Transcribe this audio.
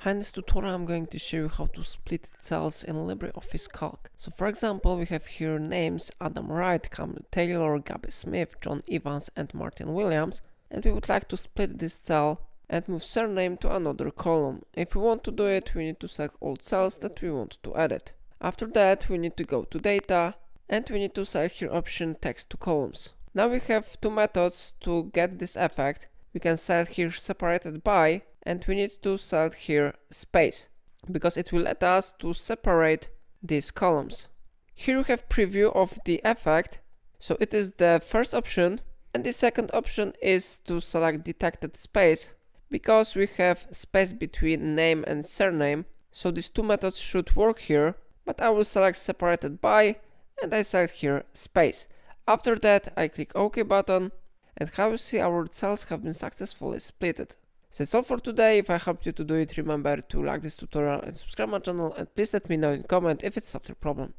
Hi, in this tutorial I'm going to show you how to split cells in LibreOffice Calc. So for example, we have here names Adam Wright, Camille Taylor, Gabby Smith, John Evans and Martin Williams, and we would like to split this cell and move surname to another column. If we want to do it, we need to select all cells that we want to edit. After that, we need to go to data and we need to select here option text to columns. Now we have two methods to get this effect. We can select here separated by, and we need to select here space, because it will let us to separate these columns. Here we have preview of the effect, so it is the first option, and the second option is to select detected space, because we have space between name and surname, so these two methods should work here, but I will select separated by, and I select here space. After that, I click OK button, and how you see our cells have been successfully splitted. So that's all for today. If I helped you to do it, remember to like this tutorial and subscribe my channel, and please let me know in comment if it solved your problem.